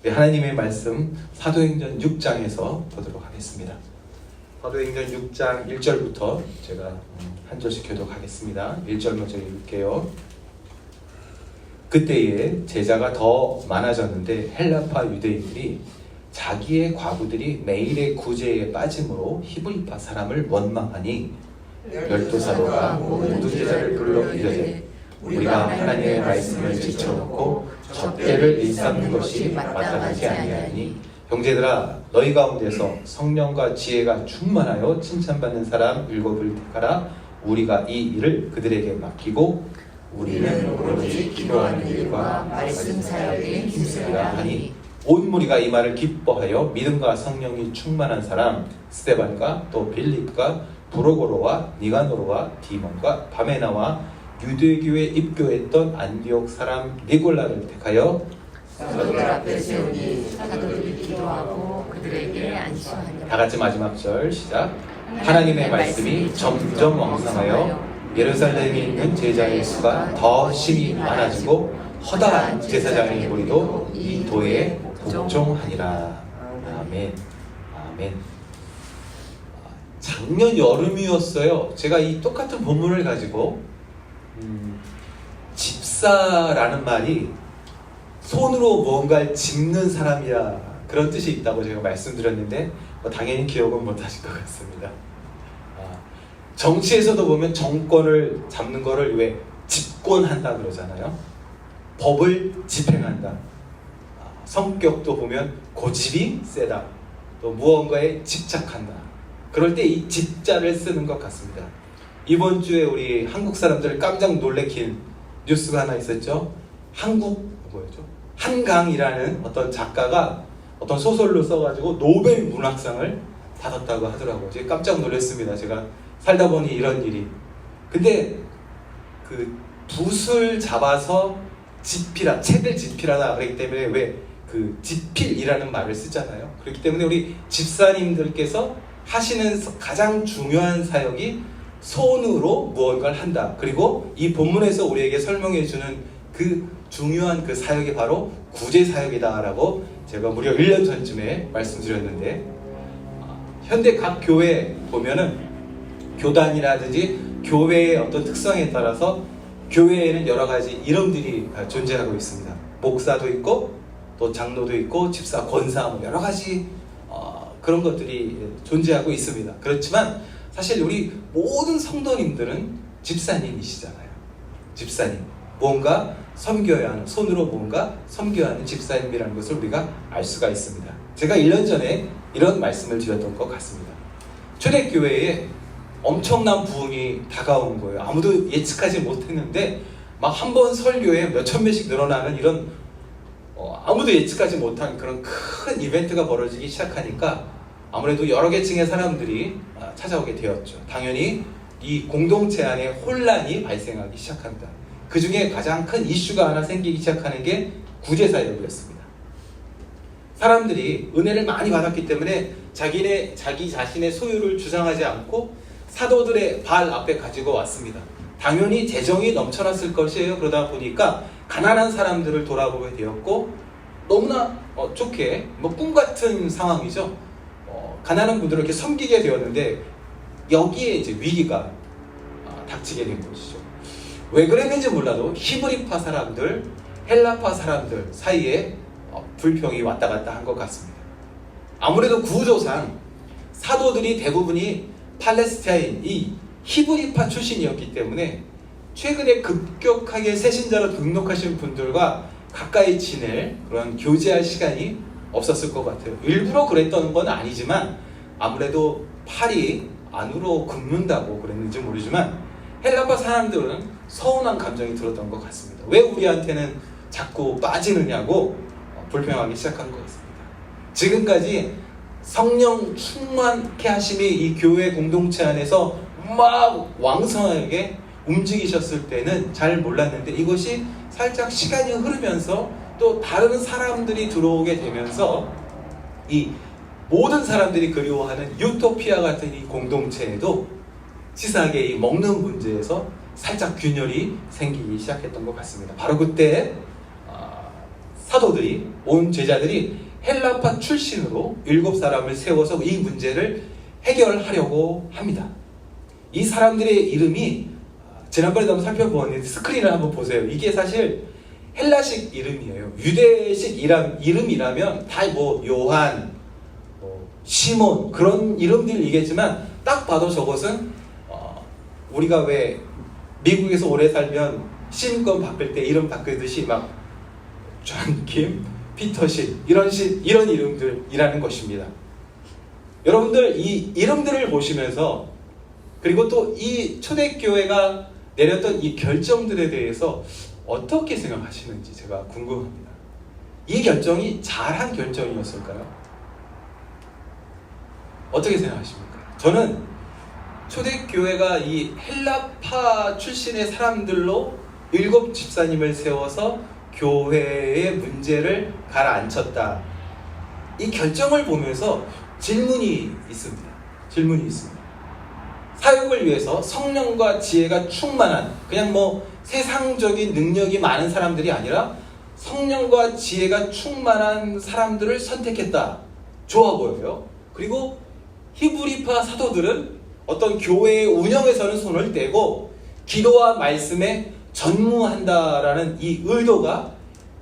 하나님의 말씀 사도행전 6장에서 보도록 하겠습니다. 사도행전 6장 1절부터 제가 한 절씩 교독하겠습니다. 1절 먼저 읽을게요. 그때에 제자가 더 많아졌는데 헬라파 유대인들이 자기의 과부들이 매일의 구제에 빠짐으로 히브리파 사람을 원망하니 열두 사도가 모든 제자를 불러 이르되 우리가 하나님의 말씀을 지켜놓고 접대를 일삼는 것이 마땅하지 아니하니 형제들아 너희 가운데서 성령과 지혜가 충만하여 칭찬받는 사람 7을 택하라. 우리가 이 일을 그들에게 맡기고 우리는 오로지 기도하는 일과 말씀 사역에 힘쓰리라 하니 온 무리가 이 말을 기뻐하여 믿음과 성령이 충만한 사람 스데반과 또 빌립과 브로고로와 니가노로와 디몬과 바메나와 유대교에 입교했던 안디옥 사람 니골라를 택하여 사도들 앞에 세우니 사도들이 기도하고 그들에게 안수하니라. 다같이 마지막 절 시작. 하나님의 말씀이 점점 왕성하여 예루살렘에 있는 제자의 수가 더 심히 많아지고 허다한 제사장의 무리도 이 도에 복종하니라. 아멘. 아멘. 작년 여름이었어요. 제가 이 똑같은 본문을 가지고 집사라는 말이 손으로 뭔가를 짚는 사람이야 그런 뜻이 있다고 제가 말씀드렸는데 당연히 기억은 못하실 것 같습니다. 정치에서도 보면 정권을 잡는 거를 왜 집권한다 그러잖아요. 법을 집행한다. 성격도 보면 고집이 세다. 또 무언가에 집착한다. 그럴 때 이 집자를 쓰는 것 같습니다. 이번 주에 우리 한국 사람들을 깜짝 놀래킨 뉴스가 하나 있었죠. 한강이라는 어떤 작가가 어떤 소설로 써가지고 노벨 문학상을 받았다고 하더라고요. 제가 깜짝 놀랐습니다. 제가 살다 보니 이런 일이. 근데 그 붓을 잡아서 집필하, 책을 집필하다 그렇기 때문에 왜 그 집필이라는 말을 쓰잖아요. 그렇기 때문에 우리 집사님들께서 하시는 가장 중요한 사역이 손으로 무언가를 한다. 그리고 이 본문에서 우리에게 설명해 주는 그 중요한 그 사역이 바로 구제 사역이다라고 제가 무려 1년 전쯤에 말씀드렸는데, 현대 각 교회 보면은 교단이라든지 교회의 어떤 특성에 따라서 교회에는 여러 가지 이름들이 존재하고 있습니다. 목사도 있고 또 장로도 있고 집사, 권사 여러 가지 그런 것들이 존재하고 있습니다. 그렇지만 사실 우리 모든 성도님들은 집사님이시잖아요. 집사님, 뭔가 섬겨야 하는, 손으로 뭔가 섬겨야 하는 집사님이라는 것을 우리가 알 수가 있습니다. 제가 1년 전에 이런 말씀을 드렸던 것 같습니다. 초대교회에 엄청난 부흥이 다가온 거예요. 아무도 예측하지 못했는데 막 한 번 설교에 몇천 명씩 늘어나는 이런 아무도 예측하지 못한 그런 큰 이벤트가 벌어지기 시작하니까 아무래도 여러 계층의 사람들이 찾아오게 되었죠. 당연히 이 공동체 안에 혼란이 발생하기 시작합니다. 그 중에 가장 큰 이슈가 하나 생기기 시작하는 게 구제사역이었습니다. 사람들이 은혜를 많이 받았기 때문에 자기 자신의 소유를 주장하지 않고 사도들의 발 앞에 가지고 왔습니다. 당연히 재정이 넘쳐났을 것이에요. 그러다 보니까 가난한 사람들을 돌아보게 되었고 너무나 좋게 꿈같은 상황이죠. 가난한 분들을 이렇게 섬기게 되었는데 여기에 이제 위기가 닥치게 된 것이죠. 왜 그랬는지 몰라도 히브리파 사람들, 헬라파 사람들 사이에 불평이 왔다 갔다 한 것 같습니다. 아무래도 구조상 사도들이 대부분이 팔레스타인, 이 히브리파 출신이었기 때문에 최근에 급격하게 새신자로 등록하신 분들과 가까이 지낼 그런 교제할 시간이 없었을 것 같아요. 일부러 그랬던 건 아니지만 아무래도 팔이 안으로 굽는다고 그랬는지 모르지만 헬라파 사람들은 서운한 감정이 들었던 것 같습니다. 왜 우리한테는 자꾸 빠지느냐고 불평하기 시작한 것 같습니다. 지금까지 성령 충만케 하심이 이 교회 공동체 안에서 막 왕성하게 움직이셨을 때는 잘 몰랐는데 이것이 살짝 시간이 흐르면서 또 다른 사람들이 들어오게 되면서 이 모든 사람들이 그리워하는 유토피아 같은 이 공동체에도 치사하게 이 먹는 문제에서 살짝 균열이 생기기 시작했던 것 같습니다. 바로 그때 사도들이, 온 제자들이 헬라파 출신으로 7사람을 세워서 이 문제를 해결하려고 합니다. 이 사람들의 이름이 지난번에도 한번 살펴보았는데 스크린을 한번 보세요. 이게 사실 헬라식 이름이에요. 유대식 이름이라면 다 뭐 요한, 시몬 그런 이름들이겠지만 딱 봐도 저것은 우리가 왜 미국에서 오래 살면 시민권 바꿀 때 이름 바꾸듯이 막 존, 김, 피터식 이런 이름들이라는 것입니다. 여러분들 이 이름들을 보시면서 그리고 또 이 초대교회가 내렸던 이 결정들에 대해서 어떻게 생각하시는지 제가 궁금합니다. 이 결정이 잘한 결정이었을까요? 어떻게 생각하십니까? 저는 초대교회가 이 헬라파 출신의 사람들로 7 집사님을 세워서 교회의 문제를 가라앉혔다. 이 결정을 보면서 질문이 있습니다. 사역을 위해서 성령과 지혜가 충만한, 그냥 뭐 세상적인 능력이 많은 사람들이 아니라 성령과 지혜가 충만한 사람들을 선택했다. 좋아 보여요. 그리고 히브리파 사도들은 어떤 교회의 운영에서는 손을 떼고 기도와 말씀에 전무한다라는 이 의도가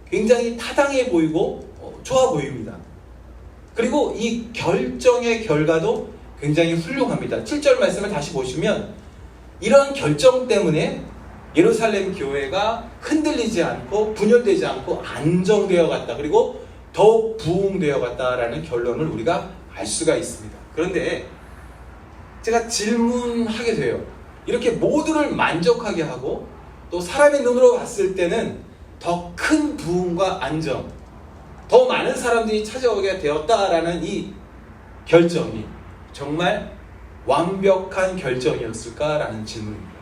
굉장히 타당해 보이고 좋아 보입니다. 그리고 이 결정의 결과도 굉장히 훌륭합니다. 7절 말씀을 다시 보시면 이런 결정 때문에 예루살렘 교회가 흔들리지 않고 분열되지 않고 안정되어 갔다. 그리고 더욱 부흥되어 갔다라는 결론을 우리가 알 수가 있습니다. 그런데 제가 질문하게 돼요. 이렇게 모두를 만족하게 하고 또 사람의 눈으로 봤을 때는 더 큰 부흥과 안정, 더 많은 사람들이 찾아오게 되었다라는 이 결정이 정말 완벽한 결정이었을까라는 질문입니다.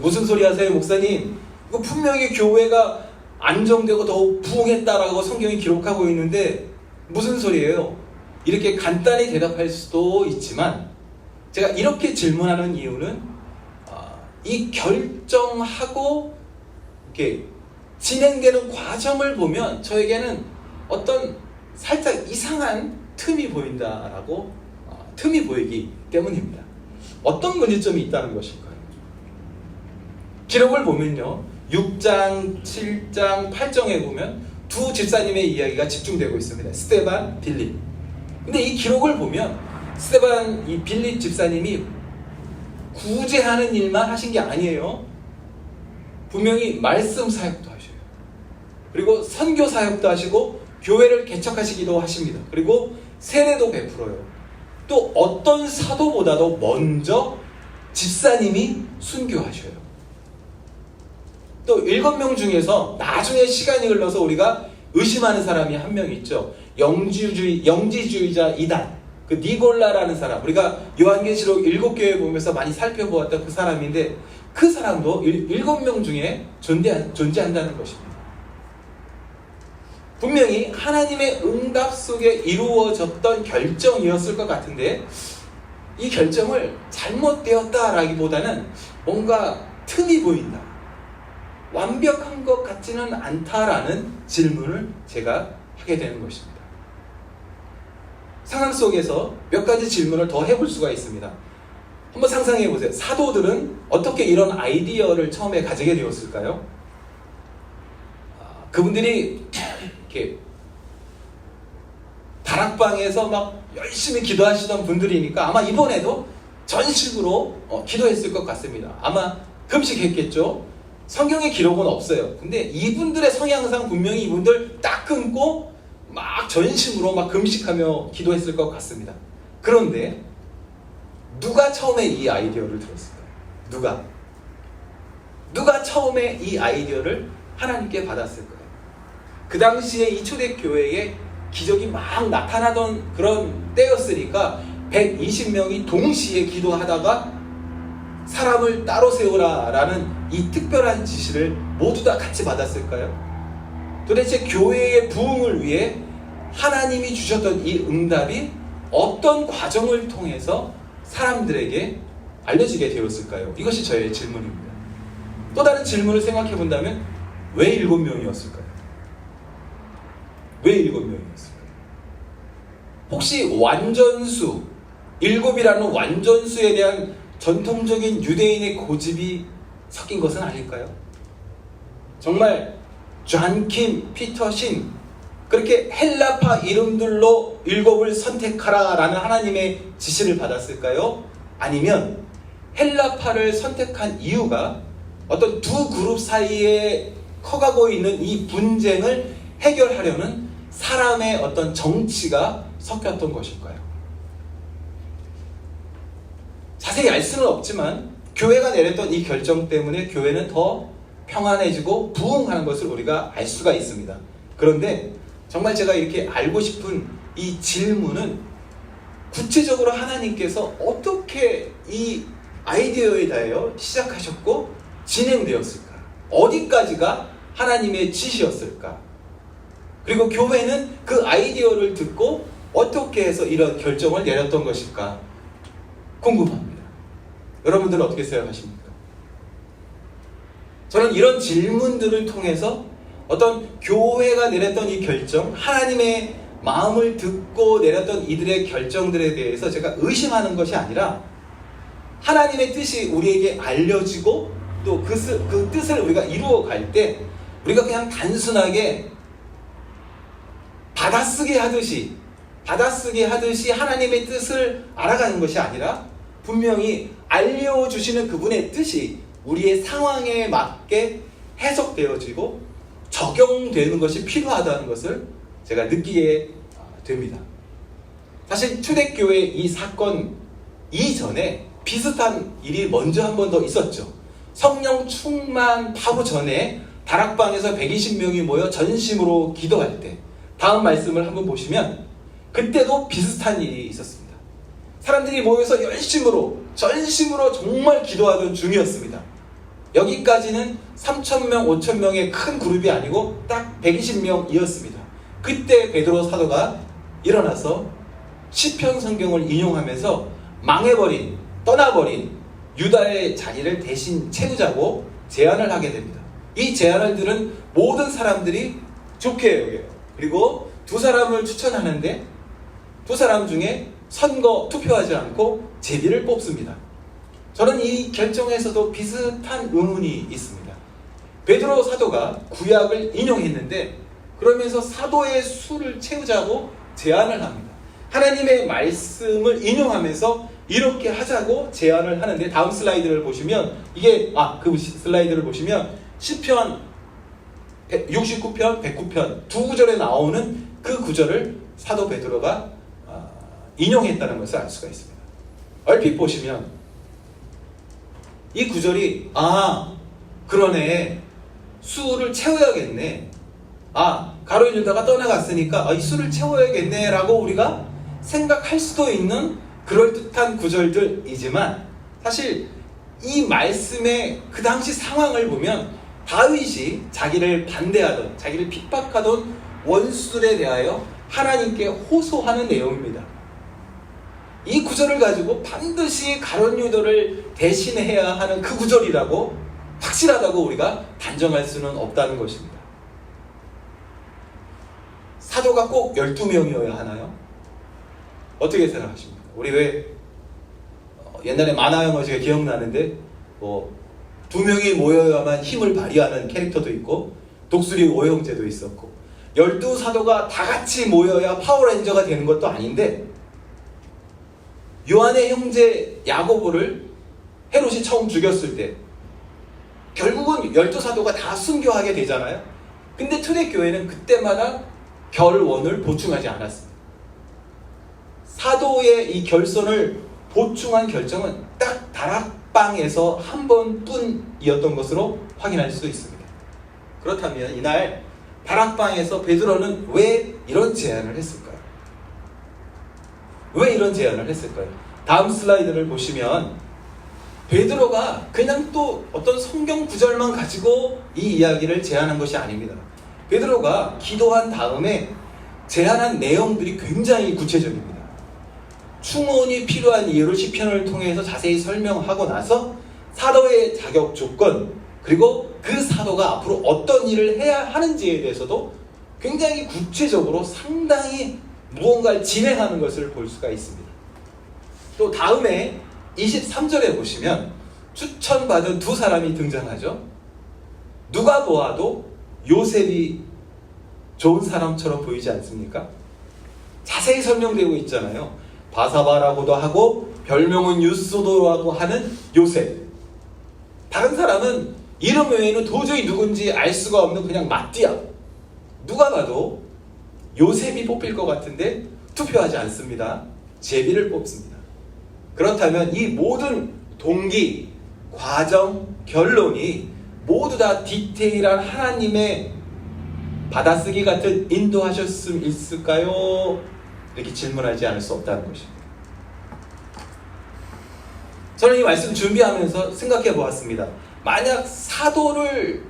무슨 소리 하세요, 목사님? 이거 분명히 교회가 안정되고 더욱 부흥했다라고 성경이 기록하고 있는데 무슨 소리예요? 이렇게 간단히 대답할 수도 있지만 제가 이렇게 질문하는 이유는 이 결정하고 이렇게 진행되는 과정을 보면 저에게는 어떤 살짝 이상한 틈이 보인다라고 틈이 보이기 때문입니다. 어떤 문제점이 있다는 것일까요? 기록을 보면요, 6장, 7장, 8장에 보면 두 집사님의 이야기가 집중되고 있습니다. 스데반, 빌립. 근데 이 기록을 보면 스데반, 이 빌립 집사님이 구제하는 일만 하신 게 아니에요. 분명히 말씀 사역도 하셔요. 그리고 선교 사역도 하시고 교회를 개척하시기도 하십니다. 그리고 세례도 베풀어요. 또 어떤 사도보다도 먼저 집사님이 순교하셔요. 또 7명 중에서 나중에 시간이 흘러서 우리가 의심하는 사람이 한 명 있죠. 영지주의자 이단, 그 니골라라는 사람, 우리가 요한계시록 7교회 보면서 많이 살펴보았던 그 사람인데 그 사람도 7명 중에 존재한다는 것입니다. 분명히 하나님의 응답 속에 이루어졌던 결정이었을 것 같은데 이 결정을 잘못되었다라기보다는 뭔가 틈이 보인다, 완벽한 것 같지는 않다라는 질문을 제가 하게 되는 것입니다. 상황 속에서 몇 가지 질문을 더 해볼 수가 있습니다. 한번 상상해 보세요. 사도들은 어떻게 이런 아이디어를 처음에 가지게 되었을까요? 그분들이 이렇게 다락방에서 막 열심히 기도하시던 분들이니까 아마 이번에도 전식으로 기도했을 것 같습니다. 아마 금식했겠죠. 성경의 기록은 없어요. 근데 이분들의 성향상 분명히 이분들 딱 끊고 막 전심으로 막 금식하며 기도했을 것 같습니다. 그런데 누가 처음에 이 아이디어를 들었을까요? 누가 처음에 이 아이디어를 하나님께 받았을까요? 그 당시에 이 초대교회에 기적이 막 나타나던 그런 때였으니까 120명이 동시에 기도하다가 사람을 따로 세우라라는 이 특별한 지시를 모두 다 같이 받았을까요? 도대체 교회의 부흥을 위해 하나님이 주셨던 이 응답이 어떤 과정을 통해서 사람들에게 알려지게 되었을까요? 이것이 저의 질문입니다. 또 다른 질문을 생각해 본다면 왜 7명이었을까요? 왜 7명이었을까요? 혹시 완전수, 7이라는 완전수에 대한 전통적인 유대인의 고집이 섞인 것은 아닐까요? 정말 존, 킴, 피터, 신 그렇게 헬라파 이름들로 7을 선택하라 라는 하나님의 지시를 받았을까요? 아니면 헬라파를 선택한 이유가 어떤 두 그룹 사이에 커가고 있는 이 분쟁을 해결하려는 사람의 어떤 정치가 섞였던 것일까요? 자세히 알 수는 없지만 교회가 내렸던 이 결정 때문에 교회는 더 평안해지고 부흥하는 것을 우리가 알 수가 있습니다. 그런데 정말 제가 이렇게 알고 싶은 이 질문은 구체적으로 하나님께서 어떻게 이 아이디어에 대하여 시작하셨고 진행되었을까? 어디까지가 하나님의 지시였을까? 그리고 교회는 그 아이디어를 듣고 어떻게 해서 이런 결정을 내렸던 것일까? 궁금합니다. 여러분들은 어떻게 생각하십니까? 저는 이런 질문들을 통해서 어떤 교회가 내렸던 이 결정, 하나님의 마음을 듣고 내렸던 이들의 결정들에 대해서 제가 의심하는 것이 아니라 하나님의 뜻이 우리에게 알려지고 또 그 뜻을 우리가 이루어갈 때 우리가 그냥 단순하게 받아쓰기 하듯이 하나님의 뜻을 알아가는 것이 아니라 분명히 알려주시는 그분의 뜻이 우리의 상황에 맞게 해석되어지고 적용되는 것이 필요하다는 것을 제가 느끼게 됩니다. 사실 초대교회 이 사건 이전에 비슷한 일이 먼저 한 번 더 있었죠. 성령 충만 바로 전에 다락방에서 120명이 모여 전심으로 기도할 때 다음 말씀을 한번 보시면 그때도 비슷한 일이 있었습니다. 사람들이 모여서 전심으로 정말 기도하던 중이었습니다. 여기까지는 3,000명, 5,000명의 큰 그룹이 아니고 딱 120명이었습니다. 그때 베드로 사도가 일어나서 시편 성경을 인용하면서 떠나버린 유다의 자리를 대신 채우자고 제안을 하게 됩니다. 이 제안을 들은 모든 사람들이 좋게 여겨요. 그리고 두 사람을 추천하는데 두 사람 중에 투표하지 않고 제비를 뽑습니다. 저는 이 결정에서도 비슷한 의문이 있습니다. 베드로 사도가 구약을 인용했는데 그러면서 사도의 수를 채우자고 제안을 합니다. 하나님의 말씀을 인용하면서 이렇게 하자고 제안을 하는데 다음 슬라이드를 보시면 그 슬라이드를 보시면 시편 69편, 109편 두 구절에 나오는 그 구절을 사도 베드로가 인용했다는 것을 알 수가 있습니다. 얼핏 보시면 이 구절이 그러네, 수를 채워야겠네, 가룟 유다가 떠나갔으니까 이 수를 채워야겠네 라고 우리가 생각할 수도 있는 그럴듯한 구절들이지만 사실 이 말씀의 그 당시 상황을 보면 다윗이 자기를 반대하던, 자기를 핍박하던 원수들에 대하여 하나님께 호소하는 내용입니다. 이 구절을 가지고 반드시 가룟 유다를 대신해야 하는 그 구절이라고 확실하다고 우리가 단정할 수는 없다는 것입니다. 사도가 꼭 12명이어야 하나요? 어떻게 생각하십니까? 우리 왜 옛날에 만화 영화 제가 기억나는데 2명이 모여야만 힘을 발휘하는 캐릭터도 있고 독수리 오형제도 있었고 12사도가 다 같이 모여야 파워레인저가 되는 것도 아닌데 요한의 형제 야고보를 헤롯이 처음 죽였을 때 결국은 12사도가 다 순교하게 되잖아요. 근데 초대교회는 그때마다 결원을 보충하지 않았습니다. 사도의 이 결선을 보충한 결정은 딱 다락방에서 한 번뿐이었던 것으로 확인할 수 있습니다. 그렇다면 이날 다락방에서 베드로는 왜 이런 제안을 했을까요? 다음 슬라이드를 보시면 베드로가 그냥 또 어떤 성경 구절만 가지고 이 이야기를 제안한 것이 아닙니다. 베드로가 기도한 다음에 제안한 내용들이 굉장히 구체적입니다. 충원이 필요한 이유를 시편을 통해서 자세히 설명하고 나서 사도의 자격 조건, 그리고 그 사도가 앞으로 어떤 일을 해야 하는지에 대해서도 굉장히 구체적으로 상당히 무언가를 진행하는 것을 볼 수가 있습니다. 또 다음에 23절에 보시면 추천받은 두 사람이 등장하죠. 누가 보아도 요셉이 좋은 사람처럼 보이지 않습니까? 자세히 설명되고 있잖아요. 바사바라고도 하고 별명은 유소도라고 하는 요셉. 다른 사람은 이름 외에는 도저히 누군지 알 수가 없는 그냥 마띠아. 누가 봐도 요셉이 뽑힐 것 같은데 투표하지 않습니다. 제비를 뽑습니다. 그렇다면 이 모든 동기, 과정, 결론이 모두 다 디테일한 하나님의 받아쓰기 같은 인도하셨음 있을까요? 이렇게 질문하지 않을 수 없다는 것입니다. 저는 이 말씀 준비하면서 생각해 보았습니다. 만약 사도를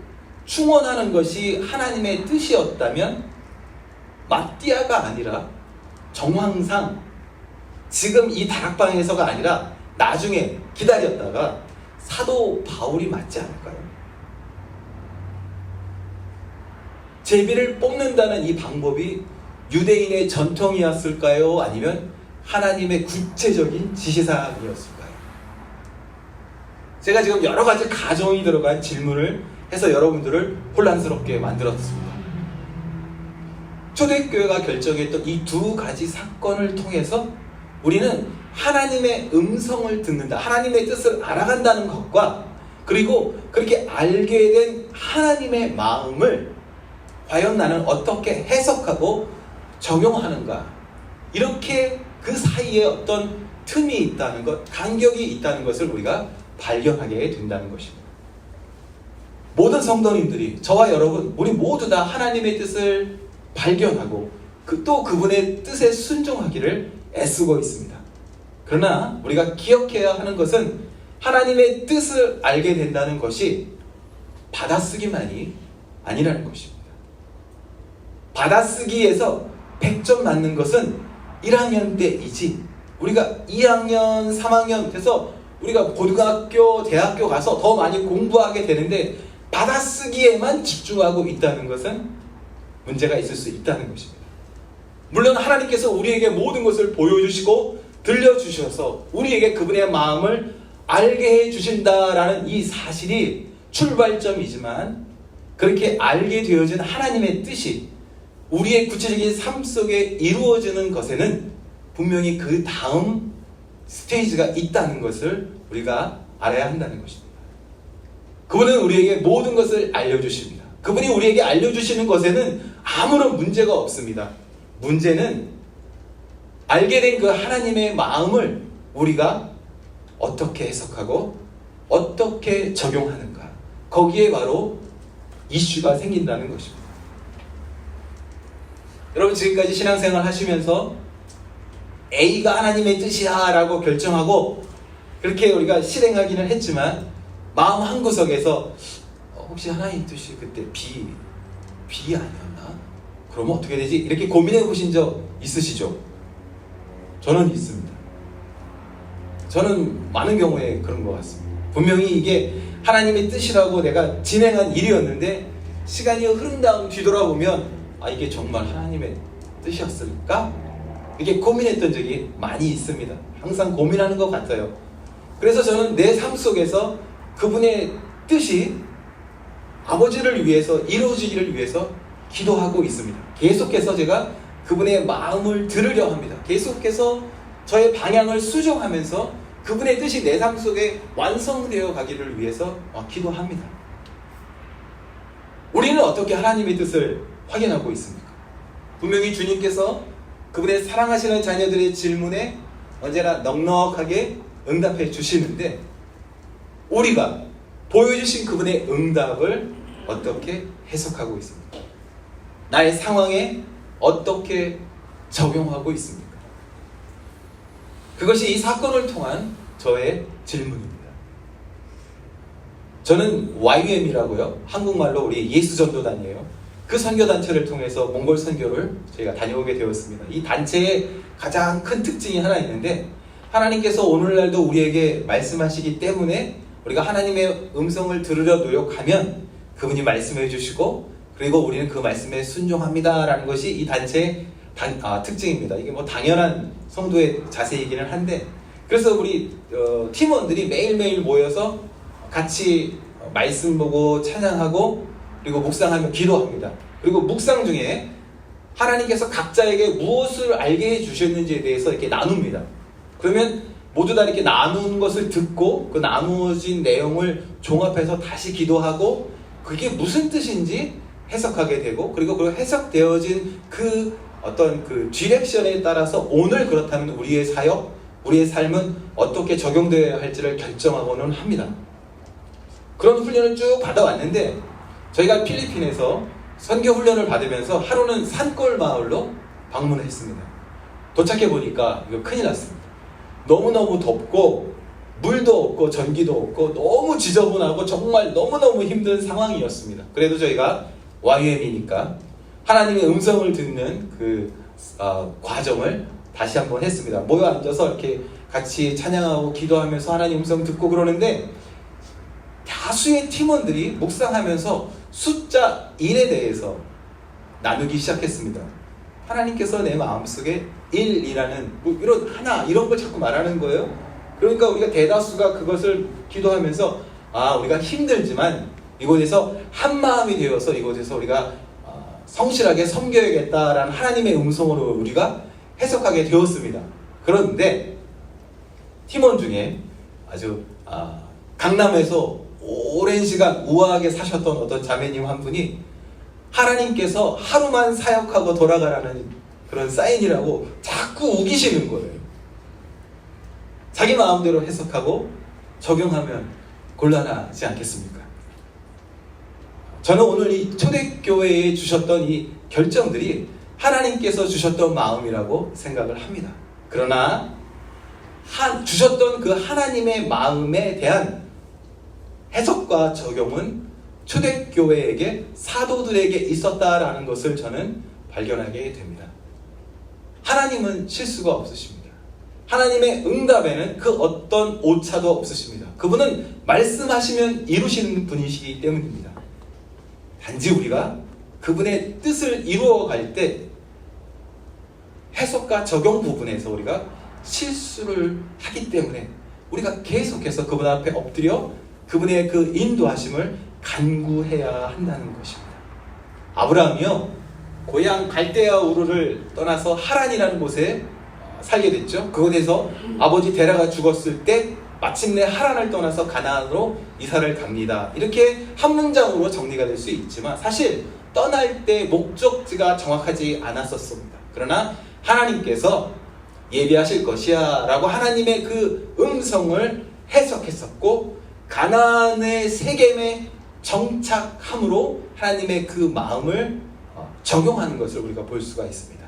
충원하는 것이 하나님의 뜻이었다면 마띠아가 아니라 정황상 지금 이 다락방에서가 아니라 나중에 기다렸다가 사도 바울이 맞지 않을까요? 제비를 뽑는다는 이 방법이 유대인의 전통이었을까요? 아니면 하나님의 구체적인 지시사항이었을까요? 제가 지금 여러 가지 가정이 들어간 질문을 해서 여러분들을 혼란스럽게 만들었습니다. 초대교회가 결정했던 이 두 가지 사건을 통해서 우리는 하나님의 음성을 듣는다, 하나님의 뜻을 알아간다는 것과 그리고 그렇게 알게 된 하나님의 마음을 과연 나는 어떻게 해석하고 적용하는가, 이렇게 그 사이에 어떤 틈이 있다는 것, 간격이 있다는 것을 우리가 발견하게 된다는 것입니다. 모든 성도님들이, 저와 여러분, 우리 모두 다 하나님의 뜻을 발견하고 또 그분의 뜻에 순종하기를 애쓰고 있습니다. 그러나 우리가 기억해야 하는 것은 하나님의 뜻을 알게 된다는 것이 받아쓰기만이 아니라는 것입니다. 받아쓰기에서 100점 맞는 것은 1학년 때이지, 우리가 2학년, 3학년 돼서 우리가 고등학교, 대학교 가서 더 많이 공부하게 되는데 받아쓰기에만 집중하고 있다는 것은 문제가 있을 수 있다는 것입니다. 물론 하나님께서 우리에게 모든 것을 보여주시고 들려주셔서 우리에게 그분의 마음을 알게 해주신다라는 이 사실이 출발점이지만, 그렇게 알게 되어진 하나님의 뜻이 우리의 구체적인 삶 속에 이루어지는 것에는 분명히 그 다음 스테이지가 있다는 것을 우리가 알아야 한다는 것입니다. 그분은 우리에게 모든 것을 알려주십니다. 그분이 우리에게 알려주시는 것에는 아무런 문제가 없습니다. 문제는 알게 된 그 하나님의 마음을 우리가 어떻게 해석하고 어떻게 적용하는가, 거기에 바로 이슈가 생긴다는 것입니다. 여러분, 지금까지 신앙생활 하시면서 A가 하나님의 뜻이야 라고 결정하고 그렇게 우리가 실행하기는 했지만 마음 한구석에서 혹시 하나님 뜻이 그때 B 아니었나? 그러면 어떻게 되지? 이렇게 고민해 보신 적 있으시죠? 저는 있습니다. 저는 많은 경우에 그런 것 같습니다. 분명히 이게 하나님의 뜻이라고 내가 진행한 일이었는데 시간이 흐른 다음 뒤돌아보면 이게 정말 하나님의 뜻이었을까? 이렇게 고민했던 적이 많이 있습니다. 항상 고민하는 것 같아요. 그래서 저는 내 삶 속에서 그분의 뜻이 아버지를 위해서 이루어지기를 위해서 기도하고 있습니다. 계속해서 제가 그분의 마음을 들으려 합니다. 계속해서 저의 방향을 수정하면서 그분의 뜻이 내 삶 속에 완성되어 가기를 위해서 기도합니다. 우리는 어떻게 하나님의 뜻을 확인하고 있습니까? 분명히 주님께서 그분의 사랑하시는 자녀들의 질문에 언제나 넉넉하게 응답해 주시는데, 우리가 보여주신 그분의 응답을 어떻게 해석하고 있습니까? 나의 상황에 어떻게 적용하고 있습니까? 그것이 이 사건을 통한 저의 질문입니다. 저는 YUM이라고요, 한국말로 우리 예수전도단이에요. 그 선교단체를 통해서 몽골 선교를 저희가 다녀오게 되었습니다. 이 단체의 가장 큰 특징이 하나 있는데, 하나님께서 오늘날도 우리에게 말씀하시기 때문에 우리가 하나님의 음성을 들으려 노력하면 그분이 말씀해 주시고 그리고 우리는 그 말씀에 순종합니다라는 것이 이 단체의 특징입니다. 이게 뭐 당연한 성도의 자세이기는 한데, 그래서 우리 팀원들이 매일매일 모여서 같이 말씀 보고 찬양하고 그리고 묵상하며 기도합니다. 그리고 묵상 중에 하나님께서 각자에게 무엇을 알게 해주셨는지에 대해서 이렇게 나눕니다. 그러면 모두 다 이렇게 나눈 것을 듣고 그 나누어진 내용을 종합해서 다시 기도하고 그게 무슨 뜻인지 해석하게 되고, 그리고 그 해석되어진 그 어떤 그 디렉션에 따라서 오늘 그렇다면 우리의 사역, 우리의 삶은 어떻게 적용되어야 할지를 결정하고는 합니다. 그런 훈련을 쭉 받아왔는데, 저희가 필리핀에서 선교 훈련을 받으면서 하루는 산골 마을로 방문을 했습니다. 도착해 보니까 이거 큰일 났습니다. 너무너무 덥고 물도 없고 전기도 없고 너무 지저분하고 정말 너무너무 힘든 상황이었습니다. 그래도 저희가 YM이니까 하나님의 음성을 듣는 그 과정을 다시 한번 했습니다. 모여 앉아서 이렇게 같이 찬양하고 기도하면서 하나님 음성 듣고 그러는데, 다수의 팀원들이 묵상하면서 숫자 1에 대해서 나누기 시작했습니다. 하나님께서 내 마음속에 1이라는 뭐 이런 하나 이런 걸 자꾸 말하는 거예요. 그러니까 우리가 대다수가 그것을 기도하면서 우리가 힘들지만 이곳에서 한 마음이 되어서 이곳에서 우리가 성실하게 섬겨야겠다라는 하나님의 음성으로 우리가 해석하게 되었습니다. 그런데 팀원 중에 아주 강남에서 오랜 시간 우아하게 사셨던 어떤 자매님 한 분이 하나님께서 하루만 사역하고 돌아가라는 그런 사인이라고 자꾸 우기시는 거예요. 자기 마음대로 해석하고 적용하면 곤란하지 않겠습니까? 저는 오늘 이 초대교회에 주셨던 이 결정들이 하나님께서 주셨던 마음이라고 생각을 합니다. 그러나 주셨던 그 하나님의 마음에 대한 해석과 적용은 초대교회에게 사도들에게 있었다라는 것을 저는 발견하게 됩니다. 하나님은 실수가 없으십니다. 하나님의 응답에는 그 어떤 오차도 없으십니다. 그분은 말씀하시면 이루시는 분이시기 때문입니다. 단지 우리가 그분의 뜻을 이루어갈 때 해석과 적용 부분에서 우리가 실수를 하기 때문에 우리가 계속해서 그분 앞에 엎드려 그분의 그 인도하심을 간구해야 한다는 것입니다. 아브라함이요, 고향 갈대아 우르를 떠나서 하란이라는 곳에 살게 됐죠. 그곳에서 아버지 데라가 죽었을 때 마침내 하란을 떠나서 가나안으로 이사를 갑니다. 이렇게 한 문장으로 정리가 될 수 있지만 사실 떠날 때 목적지가 정확하지 않았었습니다. 그러나 하나님께서 예비하실 것이야 라고 하나님의 그 음성을 해석했었고, 가나안의 세겜에 정착함으로 하나님의 그 마음을 적용하는 것을 우리가 볼 수가 있습니다.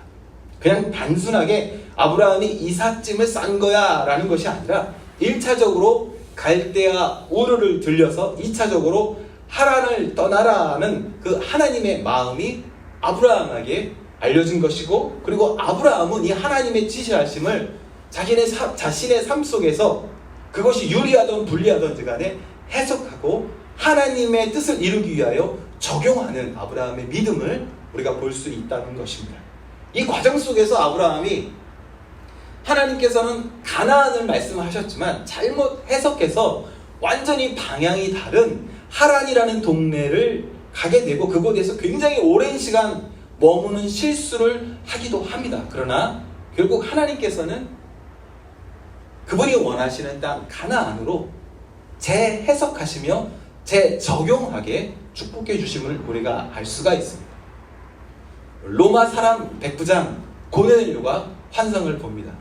그냥 단순하게 아브라함이 이삿짐을 싼 거야 라는 것이 아니라 1차적으로 갈대아 우르를 들려서 2차적으로 하란을 떠나라는 그 하나님의 마음이 아브라함에게 알려진 것이고, 그리고 아브라함은 이 하나님의 지시하심을 자신의 삶 속에서 그것이 유리하든 불리하든지 간에 해석하고 하나님의 뜻을 이루기 위하여 적용하는 아브라함의 믿음을 우리가 볼 수 있다는 것입니다. 이 과정 속에서 아브라함이 하나님께서는 가나안을 말씀하셨지만 잘못 해석해서 완전히 방향이 다른 하란이라는 동네를 가게 되고 그곳에서 굉장히 오랜 시간 머무는 실수를 하기도 합니다. 그러나 결국 하나님께서는 그분이 원하시는 땅 가나안으로 재해석하시며 재적용하게 축복해 주심을 우리가 알 수가 있습니다. 로마 사람 백부장 고넬료가 환상을 봅니다.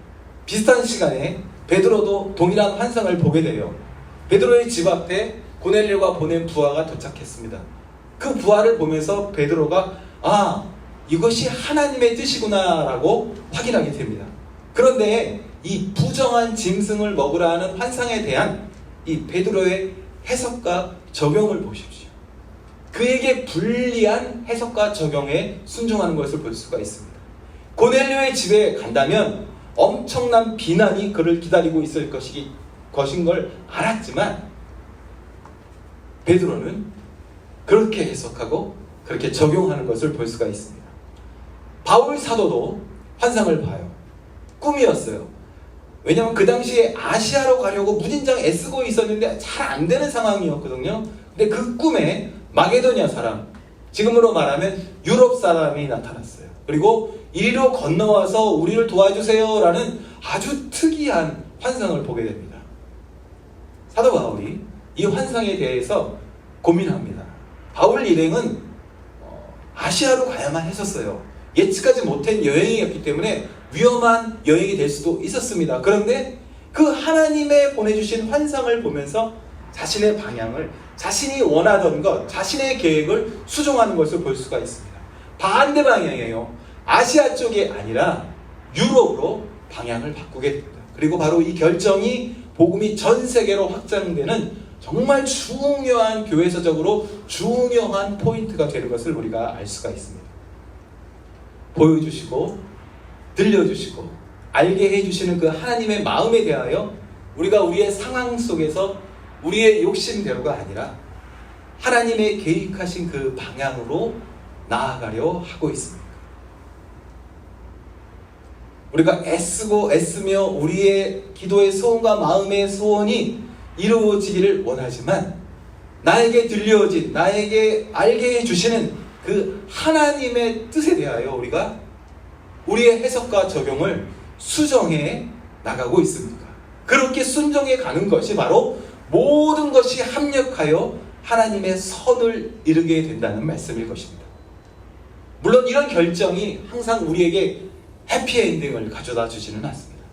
비슷한 시간에 베드로도 동일한 환상을 보게 돼요. 베드로의 집 앞에 고넬료가 보낸 부하가 도착했습니다. 그 부하를 보면서 베드로가 이것이 하나님의 뜻이구나 라고 확인하게 됩니다. 그런데 이 부정한 짐승을 먹으라 하는 환상에 대한 이 베드로의 해석과 적용을 보십시오. 그에게 불리한 해석과 적용에 순종하는 것을 볼 수가 있습니다. 고넬료의 집에 간다면 엄청난 비난이 그를 기다리고 있을 것인 걸 알았지만 베드로는 그렇게 해석하고 그렇게 적용하는 것을 볼 수가 있습니다. 바울 사도도 환상을 봐요. 꿈이었어요. 왜냐하면 그 당시에 아시아로 가려고 무진장 애쓰고 있었는데 잘 안 되는 상황이었거든요. 근데 그 꿈에 마게도냐 사람, 지금으로 말하면 유럽 사람이 나타났어요. 그리고 이리로 건너와서 우리를 도와주세요 라는 아주 특이한 환상을 보게 됩니다. 사도 바울이 이 환상에 대해서 고민합니다. 바울 일행은 아시아로 가야만 했었어요. 예측하지 못한 여행이었기 때문에 위험한 여행이 될 수도 있었습니다. 그런데 그 하나님의 보내주신 환상을 보면서 자신의 방향을, 자신이 원하던 것, 자신의 계획을 수정하는 것을 볼 수가 있습니다. 반대 방향이에요. 아시아 쪽이 아니라 유럽으로 방향을 바꾸게 됩니다. 그리고 바로 이 결정이 복음이 전 세계로 확장되는 정말 중요한, 교회사적으로 중요한 포인트가 되는 것을 우리가 알 수가 있습니다. 보여주시고 들려주시고 알게 해주시는 그 하나님의 마음에 대하여 우리가 우리의 상황 속에서 우리의 욕심대로가 아니라 하나님의 계획하신 그 방향으로 나아가려 하고 있습니다. 우리가 애쓰며 우리의 기도의 소원과 마음의 소원이 이루어지기를 원하지만 나에게 들려진, 나에게 알게 해주시는 그 하나님의 뜻에 대하여 우리가 우리의 해석과 적용을 수정해 나가고 있습니다. 그렇게 순종해 가는 것이 바로 모든 것이 합력하여 하나님의 선을 이루게 된다는 말씀일 것입니다. 물론 이런 결정이 항상 우리에게 해피엔딩을 가져다 주지는 않습니다.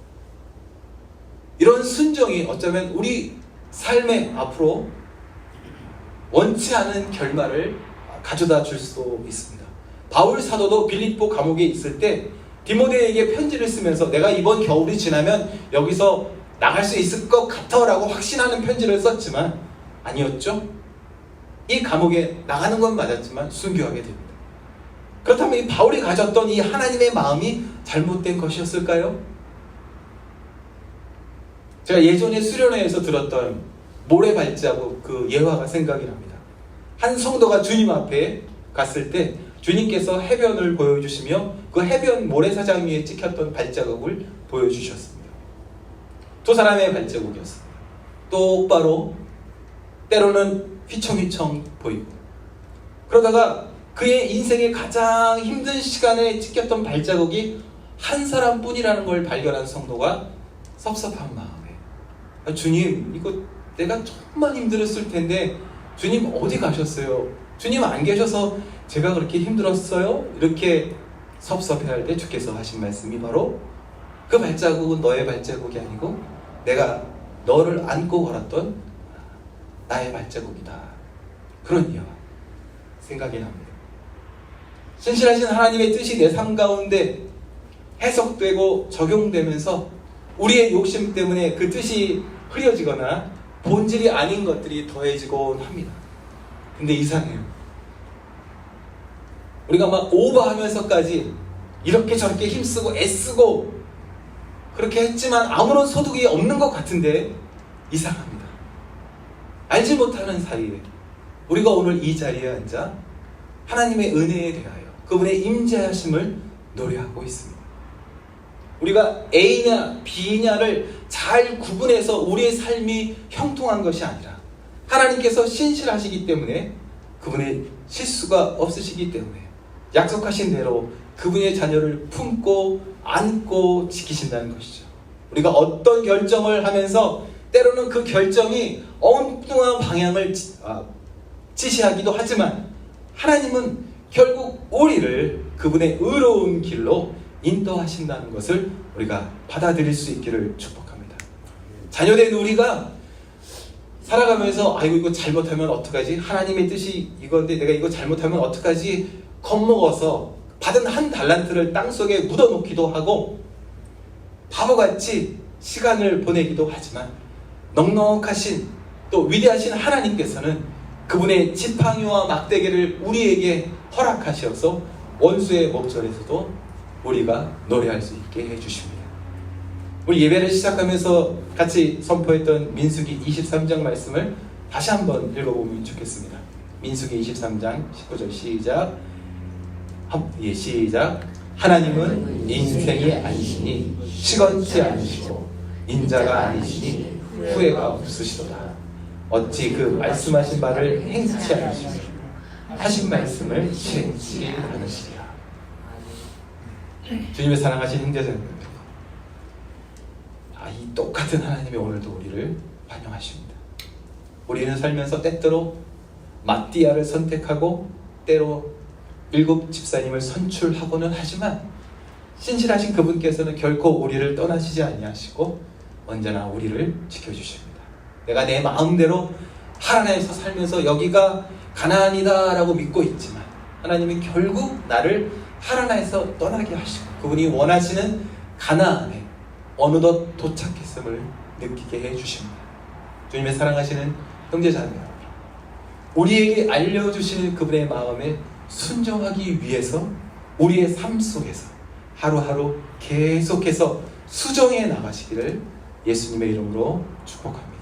이런 순종이 어쩌면 우리 삶에 앞으로 원치 않은 결말을 가져다 줄 수도 있습니다. 바울 사도도 빌립보 감옥에 있을 때 디모데에게 편지를 쓰면서 내가 이번 겨울이 지나면 여기서 나갈 수 있을 것 같아 라고 확신하는 편지를 썼지만 아니었죠. 이 감옥에 나가는 건 맞았지만 순교하게 됩니다. 그렇다면 이 바울이 가졌던 이 하나님의 마음이 잘못된 것이었을까요? 제가 예전에 수련회에서 들었던 모래 발자국 그 예화가 생각이 납니다. 한 성도가 주님 앞에 갔을 때 주님께서 해변을 보여주시며 그 해변 모래사장 위에 찍혔던 발자국을 보여주셨습니다. 두 사람의 발자국이었습니다. 똑바로 때로는 휘청휘청 보이고, 그러다가 그의 인생의 가장 힘든 시간에 찍혔던 발자국이 한 사람뿐이라는 걸 발견한 성도가 섭섭한 마음에 주님, 이거 내가 정말 힘들었을 텐데 주님 어디 가셨어요? 주님 안 계셔서 제가 그렇게 힘들었어요? 이렇게 섭섭해할 때 주께서 하신 말씀이 바로 그 발자국은 너의 발자국이 아니고 내가 너를 안고 걸었던 나의 발자국이다. 그런 이야기 생각이 납니다. 신실하신 하나님의 뜻이 내 삶 가운데 해석되고 적용되면서 우리의 욕심 때문에 그 뜻이 흐려지거나 본질이 아닌 것들이 더해지곤 합니다. 근데 이상해요. 우리가 막 오버하면서까지 이렇게 저렇게 힘쓰고 애쓰고 그렇게 했지만 아무런 소득이 없는 것 같은데 이상합니다. 알지 못하는 사이에 우리가 오늘 이 자리에 앉아 하나님의 은혜에 대하여 그분의 임재하심을 노래하고 있습니다. 우리가 A냐 B냐를 잘 구분해서 우리의 삶이 형통한 것이 아니라 하나님께서 신실하시기 때문에 그분의 실수가 없으시기 때문에 약속하신 대로 그분의 자녀를 품고 안고 지키신다는 것이죠. 우리가 어떤 결정을 하면서 때로는 그 결정이 엉뚱한 방향을 지시하기도 하지만 하나님은 결국 우리를 그분의 의로운 길로 인도하신다는 것을 우리가 받아들일 수 있기를 축복합니다. 자녀된 우리가 살아가면서 아이고 이거 잘못하면 어떡하지? 하나님의 뜻이 이건데 내가 이거 잘못하면 어떡하지? 겁먹어서 받은 한 달란트를 땅속에 묻어놓기도 하고 바보같이 시간을 보내기도 하지만 넉넉하신 또 위대하신 하나님께서는 그분의 지팡이와 막대기를 우리에게 허락하셔서 원수의 목전에서도 우리가 노래할 수 있게 해주십니다. 우리 예배를 시작하면서 같이 선포했던 민수기 23장 말씀을 다시 한번 읽어보면 좋겠습니다. 민수기 23장 19절 시작. 시작. 하나님은 인생이 아니시니 시건치 않으시고 인자가 아니시니 후회가 없으시도다. 어찌 그 말씀하신 바를 행치 않으시고 하신 말씀을 실행치 않으시리라. 주님의 사랑하신 형제자매들, 이 똑같은 하나님이 오늘도 우리를 환영하십니다. 우리는 살면서 때때로 마띠아를 선택하고 때로 7 집사님을 선출하고는 하지만 신실하신 그분께서는 결코 우리를 떠나시지 아니하시고 언제나 우리를 지켜주십니다. 내가 내 마음대로 하나님에서 살면서 여기가 가나안이다 라고 믿고 있지만 하나님이 결국 나를 하나님에서 떠나게 하시고 그분이 원하시는 가나안에 어느덧 도착했음을 느끼게 해주십니다. 주님의 사랑하시는 형제자매 여러분, 우리에게 알려주시는 그분의 마음에 순종하기 위해서 우리의 삶 속에서 하루하루 계속해서 수정해 나가시기를 예수님의 이름으로 축복합니다.